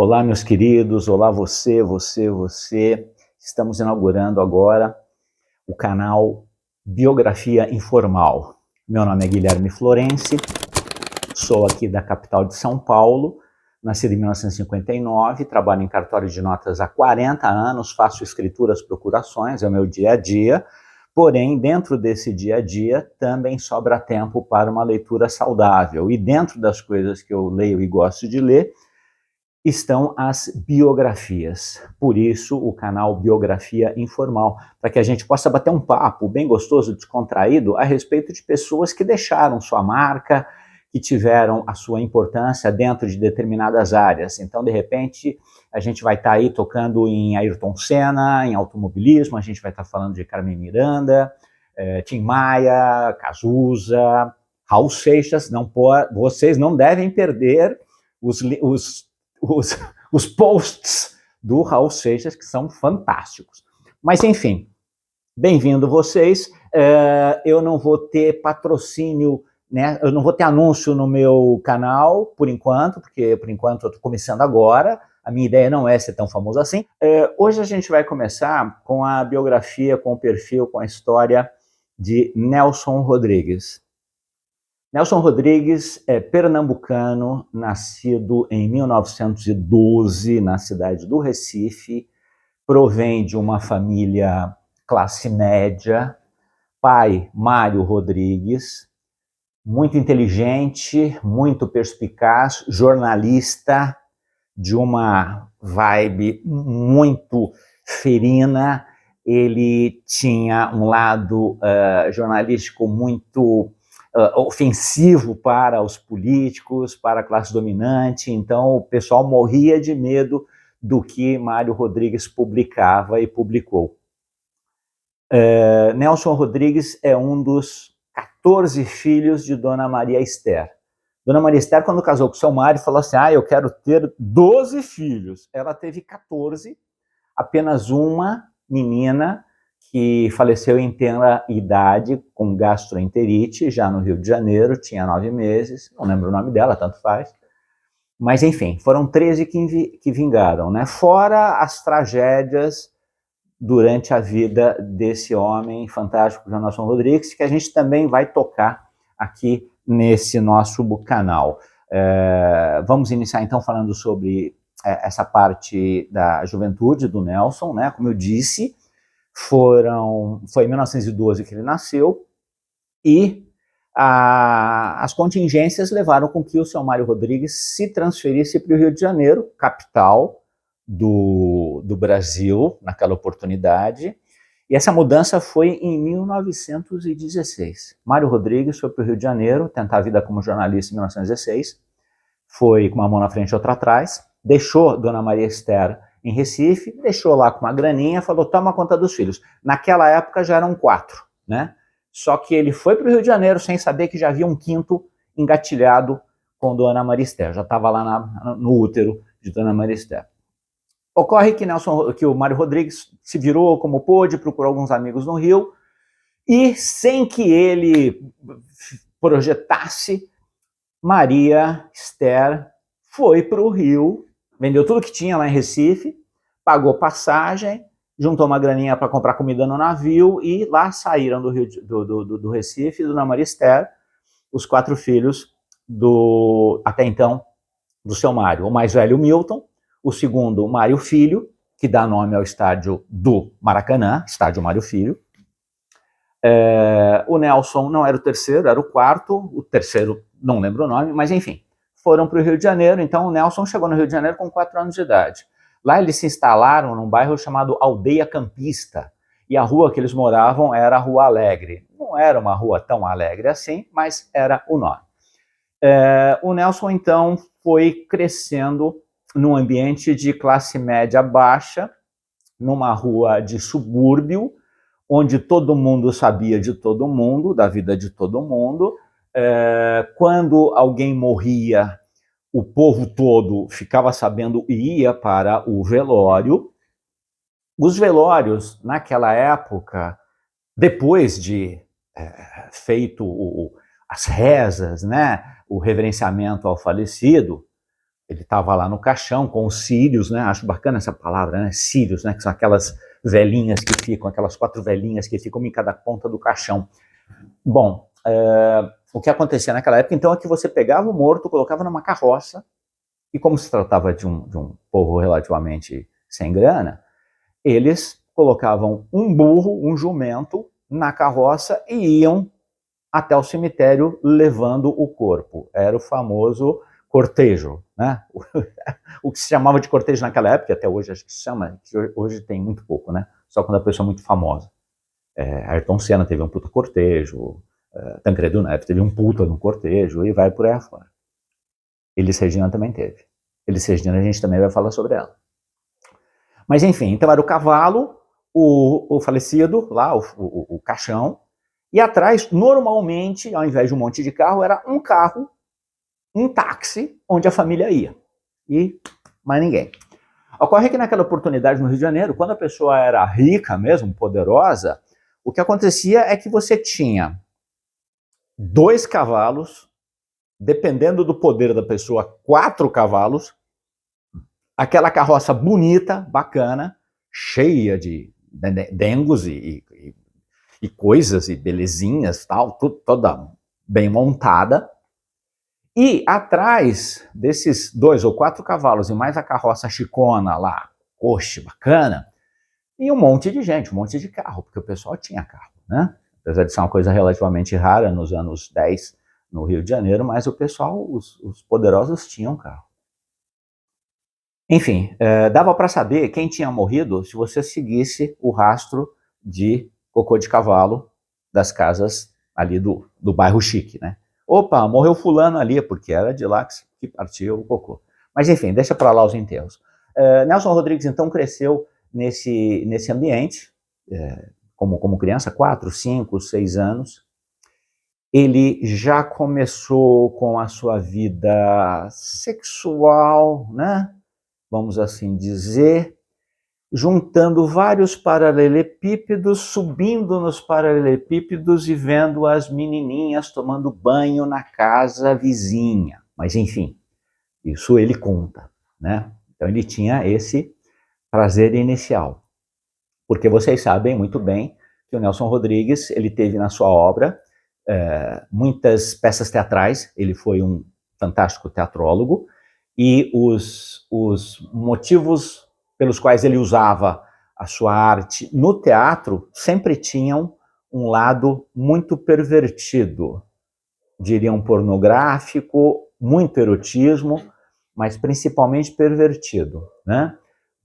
Olá, meus queridos, olá você. Estamos inaugurando agora o canal Biografia Informal. Meu nome é Guilherme Florenzi, sou aqui da capital de São Paulo, nascido em 1959, trabalho em cartório de notas há 40 anos, faço escrituras, procurações, é o meu dia a dia, porém, dentro desse dia a dia, também sobra tempo para uma leitura saudável. E dentro das coisas que eu leio e gosto de ler, estão as biografias. Por isso, o canal Biografia Informal, para que a gente possa bater um papo bem gostoso, descontraído, a respeito de pessoas que deixaram sua marca, que tiveram a sua importância dentro de determinadas áreas. Então, de repente, a gente vai estar aí tocando em Ayrton Senna, em automobilismo, a gente vai estar falando de Carmen Miranda, Tim Maia, Cazuza, Raul Seixas. Vocês não devem perder os posts do Raul Seixas, que são fantásticos. Mas, enfim, bem-vindo vocês. Eu não vou ter patrocínio, né? Eu não vou ter anúncio no meu canal, por enquanto, porque, por enquanto, eu estou começando agora. A minha ideia não é ser tão famoso assim. Hoje a gente vai começar com a biografia, com o perfil, com a história de Nelson Rodrigues. Nelson Rodrigues é pernambucano, nascido em 1912 na cidade do Recife, provém de uma família classe média, pai Mário Rodrigues, muito inteligente, muito perspicaz, jornalista, de uma vibe muito ferina. Ele tinha um lado jornalístico muito ofensivo para os políticos, para a classe dominante. Então o pessoal morria de medo do que Mário Rodrigues publicava e publicou. Nelson Rodrigues é um dos 14 filhos de Dona Maria Esther. Dona Maria Esther, quando casou com seu Mário, falou assim: eu quero ter 12 filhos. Ela teve 14, apenas uma menina que faleceu em tenra idade, com gastroenterite, já no Rio de Janeiro, tinha 9 meses, não lembro o nome dela, tanto faz. Mas, enfim, foram 13 que vingaram, né? Fora as tragédias durante a vida desse homem fantástico, Nelson Rodrigues, que a gente também vai tocar aqui nesse nosso canal. Vamos iniciar, então, falando sobre essa parte da juventude do Nelson, né? Como eu disse, foi em 1912 que ele nasceu, e as contingências levaram com que o seu Mário Rodrigues se transferisse para o Rio de Janeiro, capital do Brasil, naquela oportunidade, e essa mudança foi em 1916. Mário Rodrigues foi para o Rio de Janeiro tentar a vida como jornalista em 1916, foi com uma mão na frente e outra atrás, deixou Dona Maria Esther em Recife, deixou lá com uma graninha, falou: toma conta dos filhos. Naquela época já eram 4, né? Só que ele foi para o Rio de Janeiro sem saber que já havia um 5º engatilhado com Dona Maria Esther, já estava lá no útero de Dona Maria Esther. Ocorre que o Mário Rodrigues se virou como pôde, procurou alguns amigos no Rio, e sem que ele projetasse, Maria Esther foi para o Rio, vendeu tudo que tinha lá em Recife, pagou passagem, juntou uma graninha para comprar comida no navio, e lá saíram do Recife, Dona Maria Esther, os 4 filhos até então, do seu Mário. O mais velho, Milton; o segundo, Mário Filho, que dá nome ao estádio do Maracanã, estádio Mário Filho. O Nelson não era o terceiro, era o 4º, o terceiro não lembro o nome, mas enfim, foram para o Rio de Janeiro. Então o Nelson chegou no Rio de Janeiro com 4 anos de idade. Lá eles se instalaram num bairro chamado Aldeia Campista, e a rua que eles moravam era a Rua Alegre. Não era uma rua tão alegre assim, mas era o nome. O Nelson, então, foi crescendo num ambiente de classe média baixa, numa rua de subúrbio, onde todo mundo sabia de todo mundo, da vida de todo mundo. Quando alguém morria, o povo todo ficava sabendo e ia para o velório. Os velórios, naquela época, depois de feito as rezas, né, o reverenciamento ao falecido, Ele estava lá no caixão com os círios, né? Acho bacana essa palavra, né? Círios, né? Que são aquelas velhinhas que ficam, aquelas 4 velhinhas que ficam em cada ponta do caixão. Bom, o que acontecia naquela época, então, é que você pegava o morto, colocava numa carroça, e como se tratava de um povo relativamente sem grana, eles colocavam um burro, um jumento, na carroça e iam até o cemitério levando o corpo. Era o famoso cortejo, né? O que se chamava de cortejo naquela época, até hoje acho que se chama, que hoje tem muito pouco, né? Só quando a pessoa é muito famosa. Ayrton Senna teve um puta cortejo, Tancredo Neves teve um puta no cortejo, e vai por aí afora. Elis Regina também teve. Elis Regina a gente também vai falar sobre ela. Mas enfim, então era o cavalo, o falecido, lá, o caixão, e atrás, normalmente, ao invés de um monte de carro, era um carro, um táxi, onde a família ia. E mais ninguém. Ocorre que naquela oportunidade no Rio de Janeiro, quando a pessoa era rica mesmo, poderosa, o que acontecia é que você tinha 2 cavalos, dependendo do poder da pessoa, 4 cavalos, aquela carroça bonita, bacana, cheia de dengos e coisas e belezinhas, tal, tudo, toda bem montada. E atrás desses 2 ou 4 cavalos e mais a carroça chicona lá, coxa, bacana, e um monte de gente, um monte de carro, porque o pessoal tinha carro, né? Apesar de ser uma coisa relativamente rara nos anos 10 no Rio de Janeiro, mas o pessoal, os poderosos tinham carro. Enfim, dava para saber quem tinha morrido se você seguisse o rastro de cocô de cavalo das casas ali do bairro chique, né? Opa, morreu fulano ali, porque era de lá que partia o cocô. Mas enfim, deixa para lá os enterros. Nelson Rodrigues, então, cresceu nesse ambiente, como criança, 4, 5, 6 anos. Ele já começou com a sua vida sexual, né? Vamos assim dizer, juntando vários paralelepípedos, subindo nos paralelepípedos e vendo as menininhas tomando banho na casa vizinha. Mas, enfim, isso ele conta, né? Então, ele tinha esse prazer inicial. Porque vocês sabem muito bem que o Nelson Rodrigues, ele teve na sua obra muitas peças teatrais, ele foi um fantástico teatrólogo, e os motivos pelos quais ele usava a sua arte no teatro sempre tinham um lado muito pervertido, diriam pornográfico, muito erotismo, mas principalmente pervertido, né?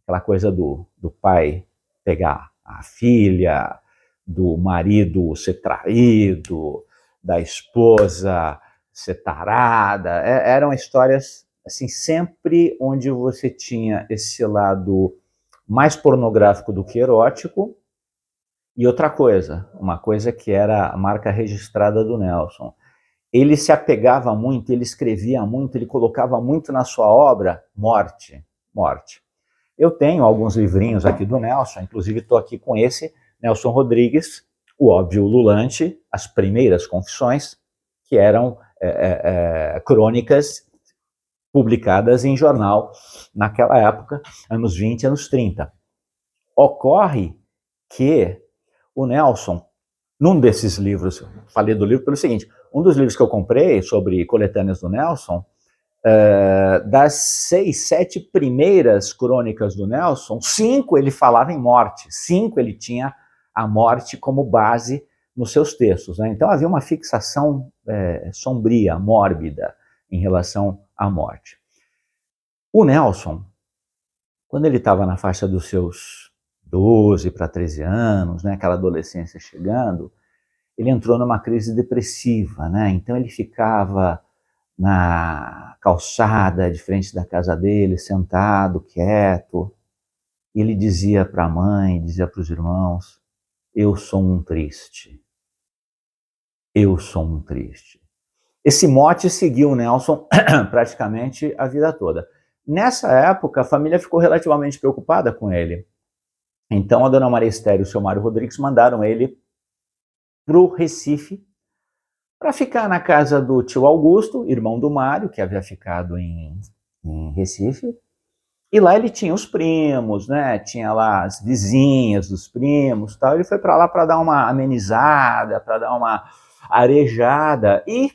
Aquela coisa do pai pegar a filha, do marido ser traído, da esposa ser tarada, eram histórias assim, sempre onde você tinha esse lado mais pornográfico do que erótico. E outra coisa, uma coisa que era a marca registrada do Nelson, ele se apegava muito, ele escrevia muito, ele colocava muito na sua obra morte, morte. Eu tenho alguns livrinhos aqui do Nelson, inclusive estou aqui com esse, Nelson Rodrigues, O Óbvio Ululante, As Primeiras Confissões, que eram crônicas publicadas em jornal naquela época, anos 20, anos 30. Ocorre que o Nelson, num desses livros, falei do livro pelo seguinte, um dos livros que eu comprei sobre coletâneas do Nelson, das 6, 7 primeiras crônicas do Nelson, 5 ele falava em morte, 5 ele tinha a morte como base nos seus textos, né? Então havia uma fixação sombria, mórbida, em relação à morte. O Nelson, quando ele estava na faixa dos seus 12 para 13 anos, né, aquela adolescência chegando, ele entrou numa crise depressiva, né? Então ele ficava na calçada de frente da casa dele, sentado, quieto. E ele dizia para a mãe, dizia para os irmãos, eu sou um triste. Eu sou um triste. Esse mote seguiu o Nelson praticamente a vida toda. Nessa época, a família ficou relativamente preocupada com ele. Então, a dona Maria Esther e o seu Mário Rodrigues mandaram ele para o Recife para ficar na casa do tio Augusto, irmão do Mário, que havia ficado em em Recife. E lá ele tinha os primos, né? Tinha lá as vizinhas dos primos, tal. Ele foi para lá para dar uma amenizada, para dar uma arejada. E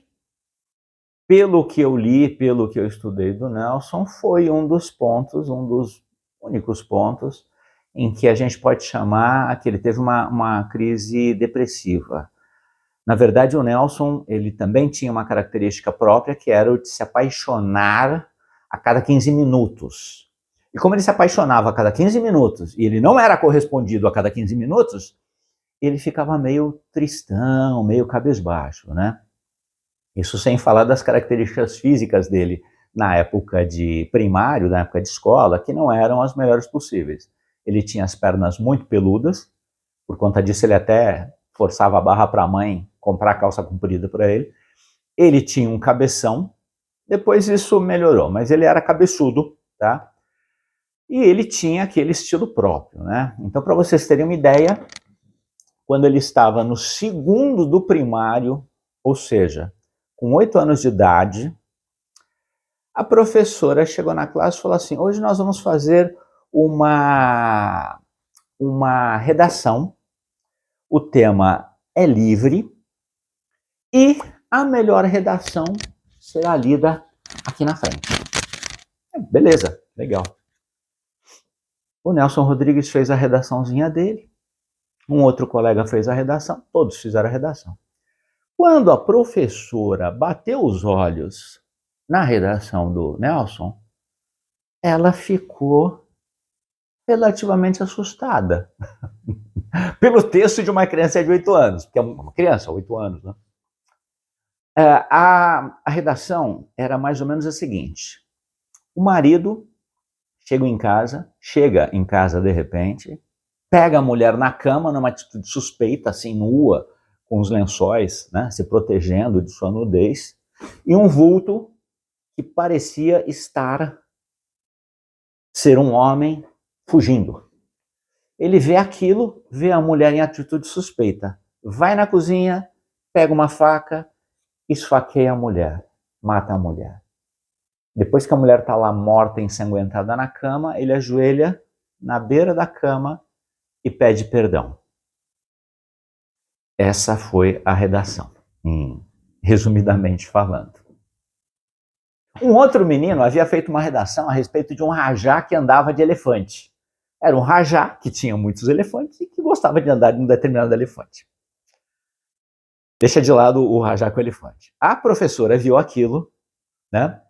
pelo que eu li, pelo que eu estudei do Nelson, foi um dos únicos pontos em que a gente pode chamar que ele teve uma crise depressiva. Na verdade, o Nelson, ele também tinha uma característica própria, que era o de se apaixonar a cada 15 minutos. E como ele se apaixonava a cada 15 minutos, e ele não era correspondido a cada 15 minutos, ele ficava meio tristão, meio cabisbaixo, né? Isso sem falar das características físicas dele na época de primário, na época de escola, que não eram as melhores possíveis. Ele tinha as pernas muito peludas, por conta disso ele até forçava a barra para a mãe comprar calça comprida para ele. Ele tinha um cabeção, depois isso melhorou, mas ele era cabeçudo, tá? E ele tinha aquele estilo próprio, né? Então, para vocês terem uma ideia, quando ele estava no segundo do primário, ou seja, com 8 anos de idade, a professora chegou na classe e falou assim: hoje nós vamos fazer uma redação, o tema é livre, e a melhor redação será lida aqui na frente. Beleza, legal. O Nelson Rodrigues fez a redaçãozinha dele, um outro colega fez a redação, todos fizeram a redação. Quando a professora bateu os olhos na redação do Nelson, ela ficou relativamente assustada pelo texto de uma criança de 8 anos, porque é uma criança, 8 anos, né? A redação era mais ou menos a seguinte: o marido chega em casa de repente, pega a mulher na cama numa atitude suspeita, assim, nua, com os lençóis, né, se protegendo de sua nudez, e um vulto que parecia ser um homem fugindo. Ele vê aquilo, vê a mulher em atitude suspeita, vai na cozinha, pega uma faca, esfaqueia a mulher, mata a mulher. Depois que a mulher está lá morta, ensanguentada na cama, ele ajoelha na beira da cama e pede perdão. Essa foi a redação, resumidamente falando. Um outro menino havia feito uma redação a respeito de um rajá que andava de elefante. Era um rajá que tinha muitos elefantes e que gostava de andar de um determinado elefante. Deixa de lado o rajá com o elefante. A professora viu aquilo, né?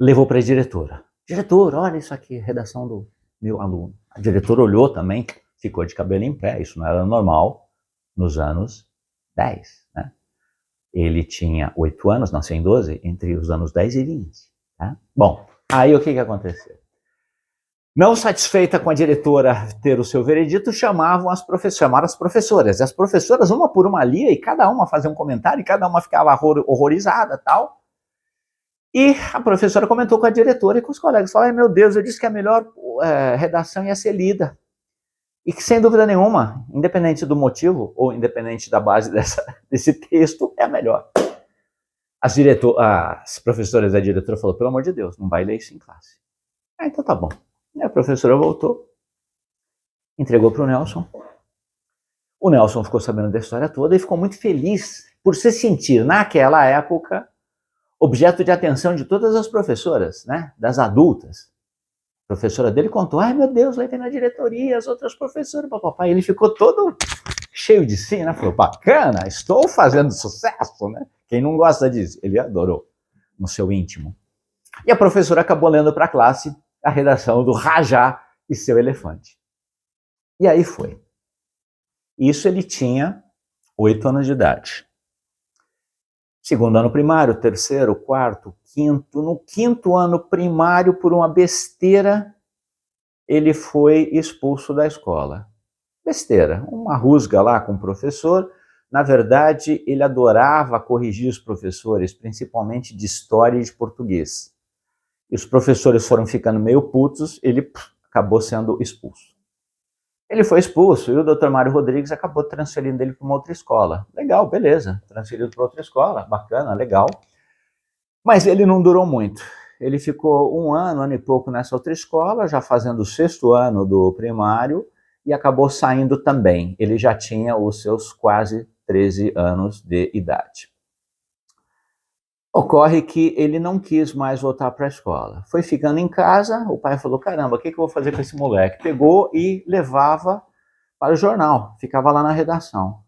Levou para a diretora. Diretora, olha isso aqui, redação do meu aluno. A diretora olhou também, ficou de cabelo em pé, isso não era normal nos anos 10, né? Ele tinha 8 anos, nasceu em 12, entre os anos 10 e 20. Tá? Bom, aí o que aconteceu? Não satisfeita com a diretora ter o seu veredito, chamaram as professoras. E as professoras, uma por uma ali, e cada uma fazia um comentário, e cada uma ficava horrorizada, tal. E a professora comentou com a diretora e com os colegas. Falou: meu Deus, eu disse que a melhor redação ia ser lida. E que, sem dúvida nenhuma, independente do motivo, ou independente da base desse texto, é a melhor. As professoras da diretora falaram: pelo amor de Deus, não vai ler isso em classe. Então tá bom. E a professora voltou, entregou para o Nelson. O Nelson ficou sabendo da história toda e ficou muito feliz por se sentir, naquela época, objeto de atenção de todas as professoras, né? Das adultas. A professora dele contou: ai meu Deus, levei na diretoria, as outras professoras, papai. Ele ficou todo cheio de si, né? Falou: bacana, estou fazendo sucesso, né? Quem não gosta disso? Ele adorou, no seu íntimo. E a professora acabou lendo para a classe a redação do Rajá e seu elefante. E aí foi. Isso ele tinha 8 anos de idade. Segundo ano primário, terceiro, quarto, quinto. No quinto ano primário, por uma besteira, ele foi expulso da escola. Besteira, uma rusga lá com o professor. Na verdade, ele adorava corrigir os professores, principalmente de história e de português. E os professores foram ficando meio putos, ele acabou sendo expulso. Ele foi expulso e o Dr. Mário Rodrigues acabou transferindo ele para uma outra escola. Legal, beleza, transferido para outra escola, bacana, legal. Mas ele não durou muito. ele ficou um ano e pouco nessa outra escola, já fazendo o 6º ano do primário, e acabou saindo também. Ele já tinha os seus quase 13 anos de idade. Ocorre que ele não quis mais voltar para a escola. Foi ficando em casa, o pai falou, caramba, o que eu vou fazer com esse moleque? Pegou e levava para o jornal, ficava lá na redação.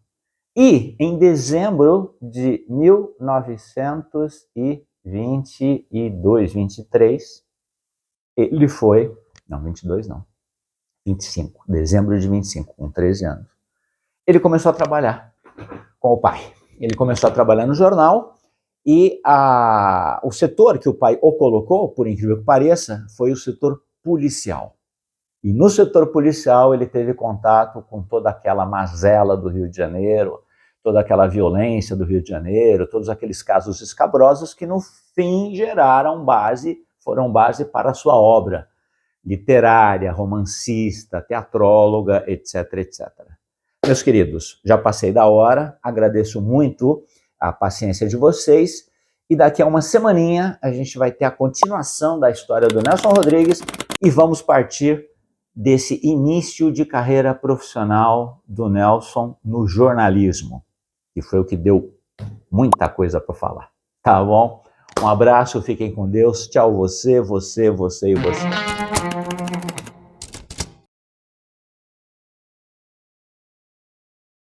E em dezembro de 1922, 23, ele foi, não, 22 não, 25, dezembro de 25, com 13 anos. Ele começou a trabalhar com o pai. Ele começou a trabalhar no jornal e o setor que o pai o colocou, por incrível que pareça, foi o setor policial. E no setor policial ele teve contato com toda aquela mazela do Rio de Janeiro, toda aquela violência do Rio de Janeiro, todos aqueles casos escabrosos que no fim foram base para a sua obra literária, romancista, teatróloga, etc, etc. Meus queridos, já passei da hora, agradeço muito a paciência de vocês e daqui a uma semaninha a gente vai ter a continuação da história do Nelson Rodrigues e vamos partir desse início de carreira profissional do Nelson no jornalismo, que foi o que deu muita coisa para falar, tá bom? Um abraço, fiquem com Deus, tchau você e você.